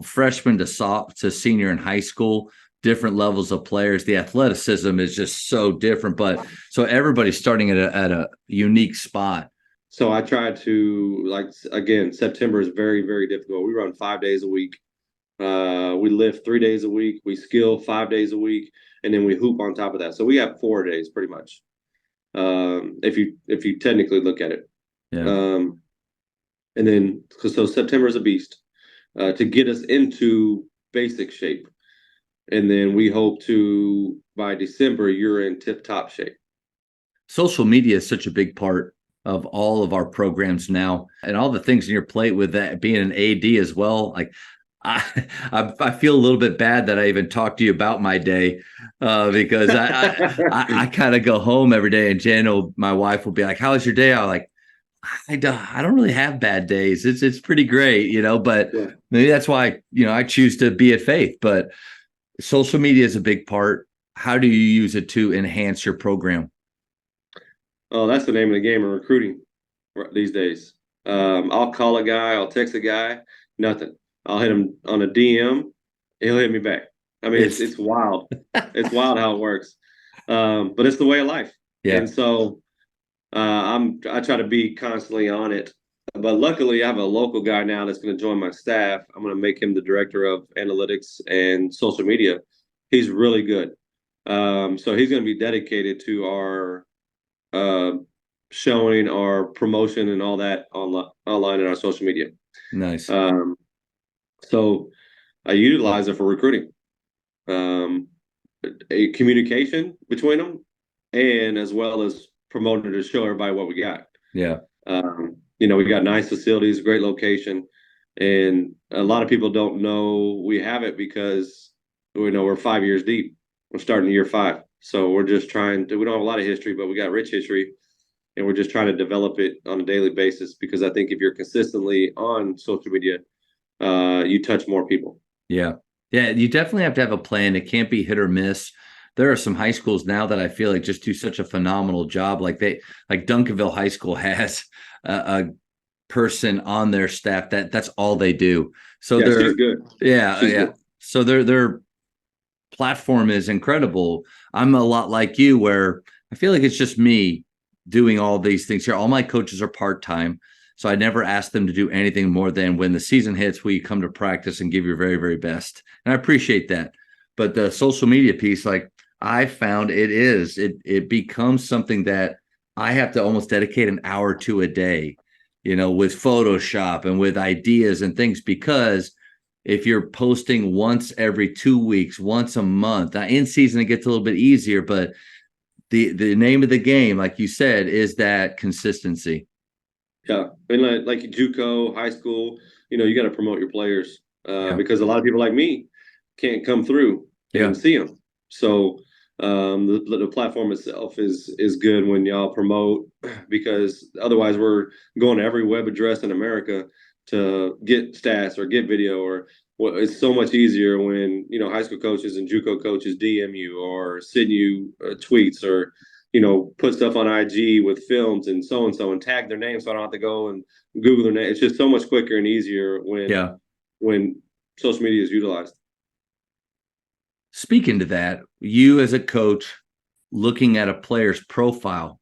freshman to senior in high school, different levels of players, the athleticism is just so different. But so everybody's starting at a unique spot. So I try to, again, September is very, very difficult. We run 5 days a week. We lift 3 days a week. We skill 5 days a week, and then we hoop on top of that. So we have 4 days pretty much. If you technically look at it. Yeah. And then, so September is a beast to get us into basic shape. And then we hope to, by December, you're in tip-top shape. Social media is such a big part of all of our programs now, and all the things in your plate with that being an AD as well. Like, I feel a little bit bad that I even talked to you about my day, because I kind of go home every day, and my wife will be like, "How was your day?" I'm like, I don't really have bad days. It's pretty great, but Yeah. maybe that's why, I choose to be at Faith. But social media is a big part. How do you use it to enhance your program? Oh, that's the name of the game in recruiting these days. I'll call a guy, I'll text a guy, nothing. I'll hit him on a DM, he'll hit me back. I mean, it's It's it's wild. It's wild how it works. But it's the way of life. yeah, And so I try to be constantly on it. But luckily, I have a local guy now that's going to join my staff. I'm going to make him the director of analytics and social media. He's really good. So he's going to be dedicated to our uh, showing our promotion and all that online in our social media. nice. Um, so I utilize it for recruiting, um, a communication between them, and as well as promoting to show everybody what we got. Yeah, We got nice facilities, great location, and a lot of people don't know we have it because we know we're 5 years deep. We're starting year 5, so we're just trying to. We don't have a lot of history, but we got rich history, and we're just trying to develop it on a daily basis because I think if you're consistently on social media, you touch more people. yeah, yeah. You definitely have to have a plan. It can't be hit or miss. There are some high schools now that I feel like just do such a phenomenal job. Like Duncanville High School has a person on their staff that's all they do. So Yeah, she's good. yeah, She's yeah. good. So their platform is incredible. I'm a lot like you, where I feel like it's just me doing all these things here. All my coaches are part-time. So I never ask them to do anything more than when the season hits, we come to practice and give your very, very best. And I appreciate that. But the social media piece, like I found it becomes something that I have to almost dedicate an hour to a day, with Photoshop and with ideas and things, because if you're posting once every 2 weeks, once a month, now in season, it gets a little bit easier, but the name of the game, like you said, is that consistency. Yeah, I mean, like JUCO, high school, you got to promote your players Yeah. because a lot of people like me can't come through Yeah. and see them. So the platform itself is good when y'all promote because otherwise we're going to every web address in America to get stats or get video or it's so much easier when high school coaches and JUCO coaches DM you or send you tweets or put stuff on IG with films and so and tag their name so I don't have to go and Google their name. It's just so much quicker and easier Yeah. when social media is utilized. Speaking to that, you as a coach looking at a player's profile,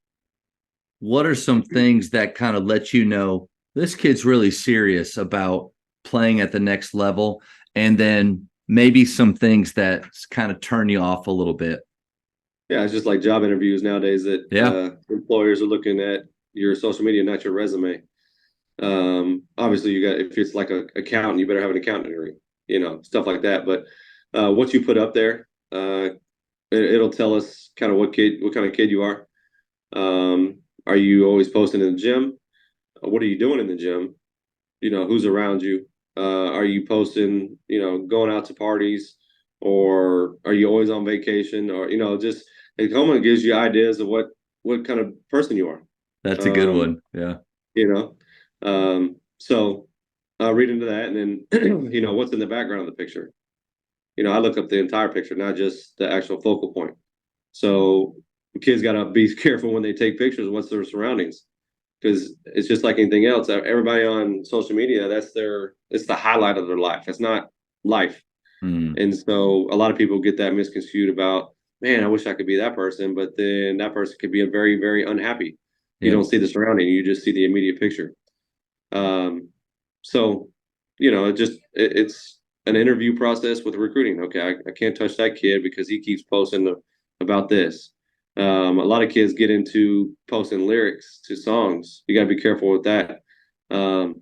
what are some things that kind of let you know this kid's really serious about playing at the next level? And then maybe some things that kind of turn you off a little bit. Yeah, it's just like job interviews nowadays that Yeah. employers are looking at your social media, not your resume. Obviously, you got if it's like a accountant, you better have an accountant degree, stuff like that. But what you put up there, it'll tell us kind of what kind of kid you are. Are you always posting in the gym? What are you doing in the gym? Who's around you? Are you posting? Going out to parties, or are you always on vacation? Or just it kind of gives you ideas of what kind of person you are. That's a good Um, one. Yeah. you know, so I'll read into that, and then what's in the background of the picture. I look up the entire picture, not just the actual focal point. So the kids got to be careful when they take pictures. What's their surroundings? Because it's just like anything else. Everybody on social media, it's the highlight of their life. It's not life. Mm. And so a lot of people get that misconstrued about, man, I wish I could be that person, but then that person could be very, very unhappy. You Yep. don't see the surrounding, you just see the immediate picture. Um, so, it's an interview process with recruiting. Okay, I can't touch that kid because he keeps posting about this. A lot of kids get into posting lyrics to songs. You got to be careful with that. Um,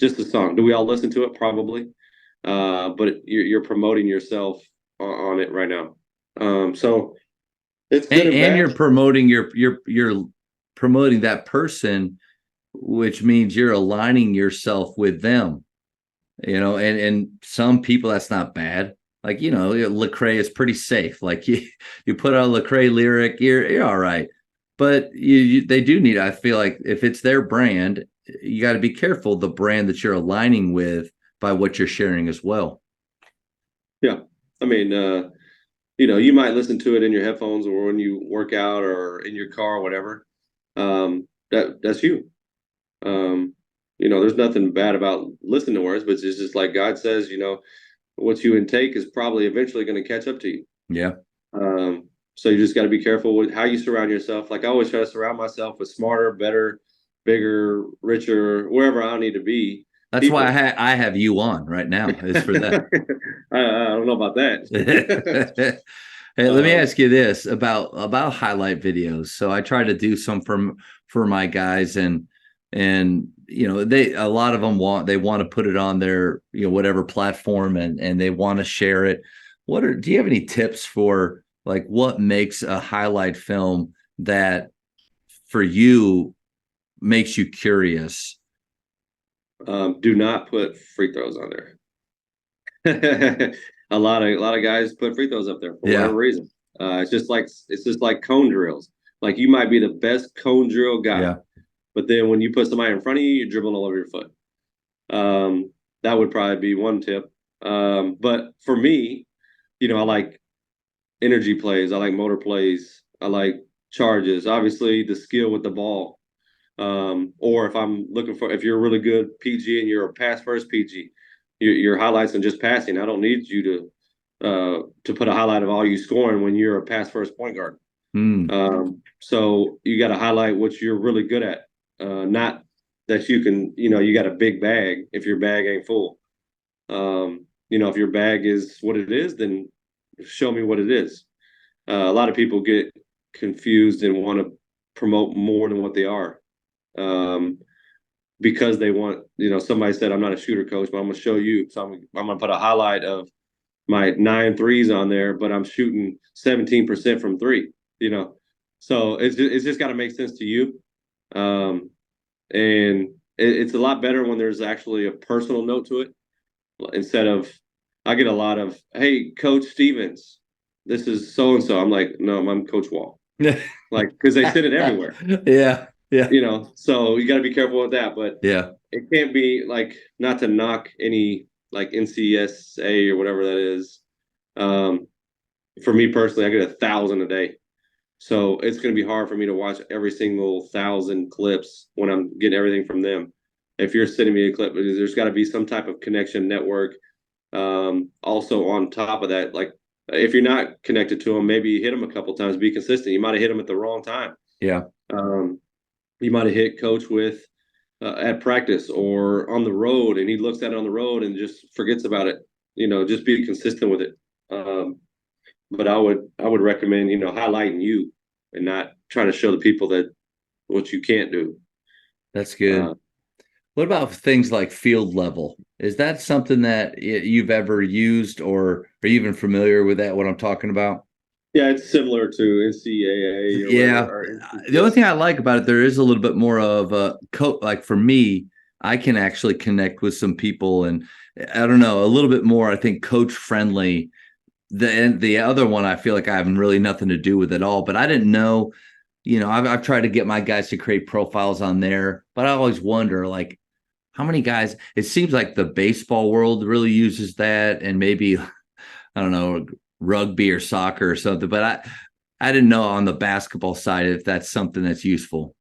just a song. Do we all listen to it? Probably. But you're promoting yourself on it right now. So it's good and And bad. you're promoting you're promoting that person, which means you're aligning yourself with them. and some people that's not bad. Like, Lecrae is pretty safe. Like you put on a Lecrae lyric, you're all right. But they do need, I feel like if it's their brand, you got to be careful the brand that you're aligning with by what you're sharing as well. Yeah. I mean, you might listen to it in your headphones or when you work out or in your car or whatever. That's you. There's nothing bad about listening to words, but it's just like God says, what you intake is probably eventually going to catch up to you. Yeah. So you just got to be careful with how you surround yourself. Like I always try to surround myself with smarter, better, bigger, richer, wherever I need to be. That's People. why I have you on right now is for that. I don't know about that. Hey, let me ask you this about highlight videos. So I try to do some for my guys, and they a lot of them want to put it on their whatever platform, and they want to share it. Do you have any tips for like what makes a highlight film that for you makes you curious? Do not put free throws on there. A lot of guys put free throws up there for whatever reason. It's just like cone drills. Like you might be the best cone drill guy, but then when you put somebody in front of you, you're dribbling all over your foot. That would probably be one tip. But for me, I like energy plays. I like motor plays. I like charges. Obviously, the skill with the ball. Or if you're a really good PG and you're a pass first PG, your highlights and just passing. I don't need you to put a highlight of all you scoring when you're a pass first point guard. So you got to highlight what you're really good at, not that you can. You got a big bag. If your bag ain't full, if your bag is what it is, then show me what it is. A lot of people get confused and want to promote more than what they are. Because they want, somebody said, I'm not a shooter coach, but I'm going to show you. So I'm going to put a highlight of my 9 threes on there, but I'm shooting 17% from three, So it's just got to make sense to you. And it's a lot better when there's actually a personal note to it instead of, I get a lot of, hey, Coach Stevens, this is so-and-so. I'm like, no, I'm Coach Wall. Like, because they send it everywhere. Yeah. So you got to be careful with that, but yeah, it can't be like, not to knock any like NCSA or whatever that is. For me personally, I get 1,000 a day. So it's going to be hard for me to watch every single 1,000 clips when I'm getting everything from them. If you're sending me a clip, there's got to be some type of connection network. Also on top of that, like if you're not connected to them, maybe hit them a couple times, be consistent. You might have hit them at the wrong time. Yeah. You might have hit coach with at practice or on the road, and he looks at it on the road and just forgets about it. Just be consistent with it. But I would recommend, highlighting you and not trying to show the people that what you can't do. That's good. What about things like field level? Is that something that you've ever used, or are you even familiar with that, what I'm talking about? Yeah, it's similar to NCAA. The only thing I like about it, there is a little bit more of a like for me, I can actually connect with some people, and I don't know, a little bit more, I think, coach friendly. The other one, I feel like I have really nothing to do with it all, but I didn't know, I've tried to get my guys to create profiles on there, but I always wonder, like, how many guys, it seems like the baseball world really uses that, and maybe, I don't know, rugby or soccer or something, but I didn't know on the basketball side if that's something that's useful.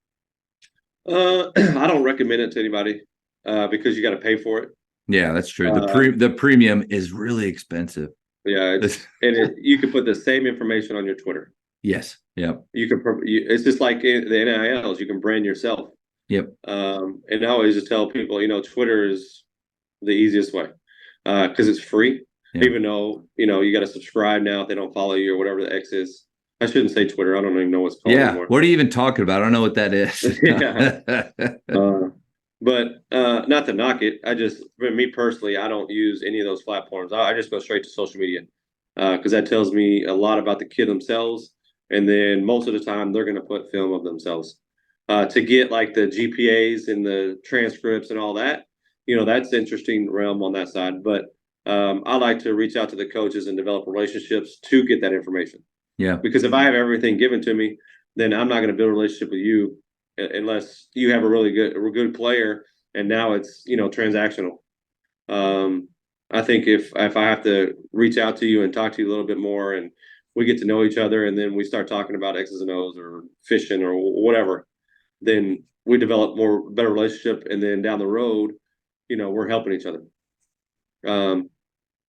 I don't recommend it to anybody because you got to pay for it. Yeah, that's true. The premium is really expensive. Yeah, you can put the same information on your Twitter. Yes. Yep. It's just like the NILs. You can brand yourself. Yep. And I always just tell people, Twitter is the easiest way because it's free. Yeah. Even though you got to subscribe now if they don't follow you or whatever the X is. I shouldn't say Twitter. I don't even know what's called anymore. What are you even talking about? I don't know what that is. But not to knock it. For me personally, I don't use any of those platforms. I just go straight to social media because that tells me a lot about the kid themselves. And then most of the time, they're going to put film of themselves. To get like the GPAs and the transcripts and all that, that's interesting realm on that side. But I like to reach out to the coaches and develop relationships to get that information. Yeah. Because if I have everything given to me, then I'm not going to build a relationship with you unless you have a good player, and now it's transactional. I think if I have to reach out to you and talk to you a little bit more, and we get to know each other, and then we start talking about X's and O's or fishing or whatever, then we develop better relationship, and then down the road, we're helping each other.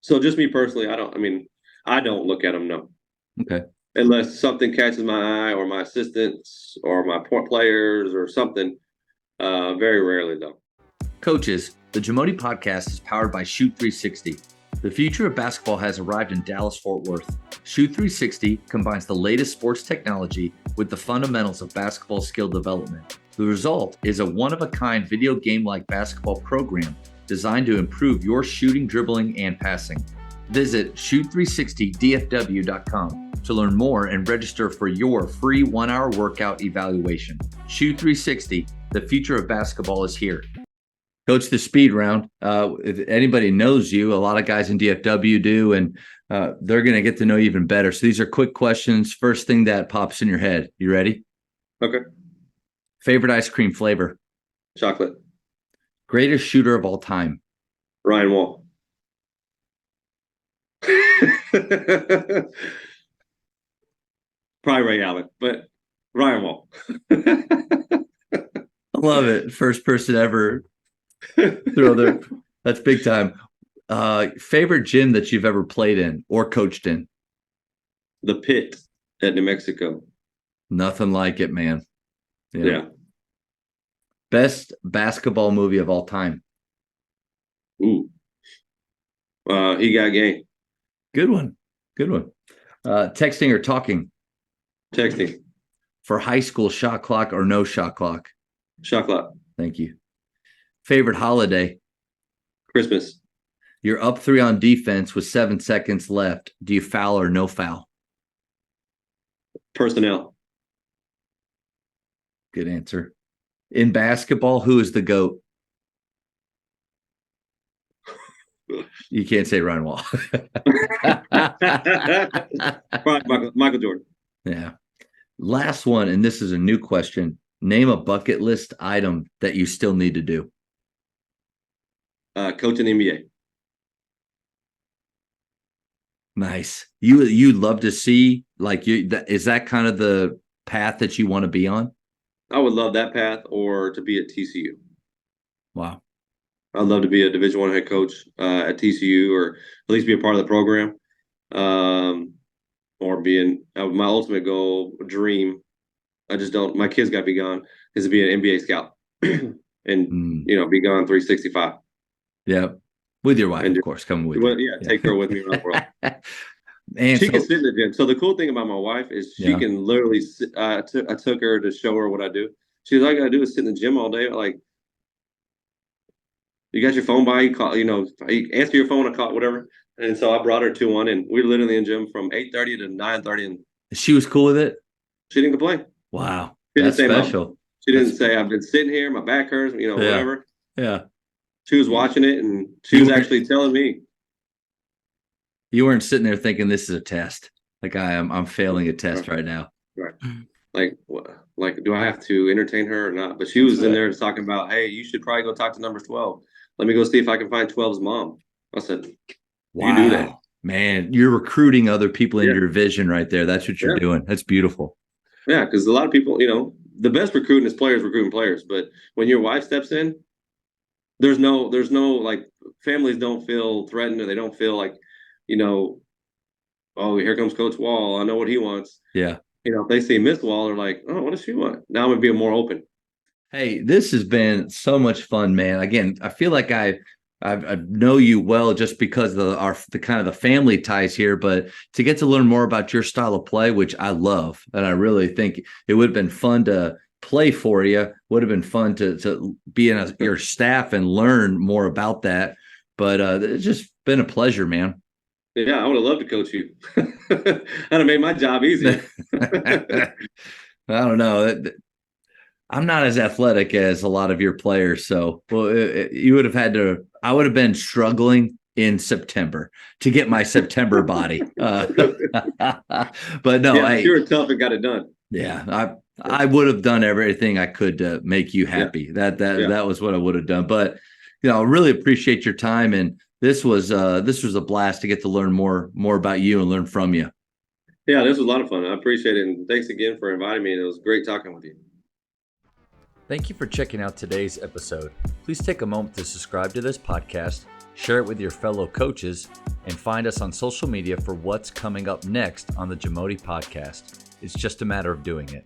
So just me personally, I don't look at them, no. Okay. Unless something catches my eye, or my assistants or my players or something. Very rarely, though. Coaches, the Jamodi podcast is powered by Shoot 360. The future of basketball has arrived in Dallas-Fort Worth. Shoot 360 combines the latest sports technology with the fundamentals of basketball skill development. The result is a one-of-a-kind video game-like basketball program designed to improve your shooting, dribbling, and passing. Visit shoot360dfw.com to learn more and register for your free 1-hour workout evaluation. Shoot 360, the future of basketball is here. Coach, the speed round. If anybody knows you, a lot of guys in DFW do, and they're going to get to know you even better. So these are quick questions. First thing that pops in your head. You ready? Okay. Favorite ice cream flavor? Chocolate. Greatest shooter of all time? Ryan Wall. Probably Ray Allen, but Ryan Wall. I love it. First person ever throw there. That's big time. Favorite gym that you've ever played in or coached in? The Pit at New Mexico. Nothing like it, man. Yeah. Best basketball movie of all time? Ooh. He Got Game. Good one. Good one. Texting or talking? Texting. For high school, shot clock or no shot clock? Shot clock. Thank you. Favorite holiday? Christmas. You're up 3 on defense with 7 seconds left. Do you foul or no foul? Personnel. Good answer. In basketball, who is the GOAT? You can't say Ryan Wall. Michael Jordan. Yeah. Last one, and this is a new question. Name a bucket list item that you still need to do. Coach in the NBA. Nice. You'd love to see, is that kind of the path that you want to be on? I would love that path, or to be at TCU. Wow. I'd love to be a Division I head coach at TCU, or at least be a part of the program. Or being my ultimate goal, dream. I just don't. My kids got to be gone. Is to be an NBA scout, and be gone 365. Yeah, with your wife, of course, coming with you. Yeah, take her with me around the world. And she can sit in the gym. So the cool thing about my wife is she can literally sit. I took her to show her what I do. She's all I gotta do is sit in the gym all day. Like, you got your phone by, you call, you answer your phone, and call, whatever. And so I brought her to one, and we're literally in the gym from 8:30 to 9:30, and she was cool with it. She didn't complain. Wow, that's special. Mom. She didn't say, "I've been sitting here, my back hurts," whatever. Yeah. She was watching it, and she was actually telling me. You weren't sitting there thinking this is a test. Like, I'm failing a test right now. Right. Like, what? Like, do I have to entertain her or not? But she was in there talking about, hey, you should probably go talk to number 12. Let me go see if I can find 12's mom. I said, wow, you do that. Man, you're recruiting other people in your vision right there. That's what you're doing. That's beautiful. Yeah, because a lot of people, the best recruiting is players recruiting players. But when your wife steps in, there's no like, families don't feel threatened, or they don't feel like, oh, here comes Coach Wall. I know what he wants. Yeah. If they see Miss Wall, they're like, oh, what does she want? Now I'm going to be more open. Hey, this has been so much fun, man. Again, I feel like I know you well just because of the kind of the family ties here, but to get to learn more about your style of play, which I love, and I really think it would have been fun to play for you. Would have been fun to be in your staff and learn more about that. But it's just been a pleasure, man. Yeah, I would have loved to coach you. That'd have made my job easier. I don't know. I'm not as athletic as a lot of your players, so you would have had to. I would have been struggling in September to get my September body. But no, Yeah, but you were tough and got it done. yeah, I would have done everything I could to make you happy. That was what I would have done. But I really appreciate your time, and this was a blast to get to learn more about you and learn from you. Yeah, this was a lot of fun. I appreciate it, and thanks again for inviting me. And it was great talking with you. Thank you for checking out today's episode. Please take a moment to subscribe to this podcast, share it with your fellow coaches, and find us on social media for what's coming up next on the Jamodi Podcast. It's just a matter of doing it.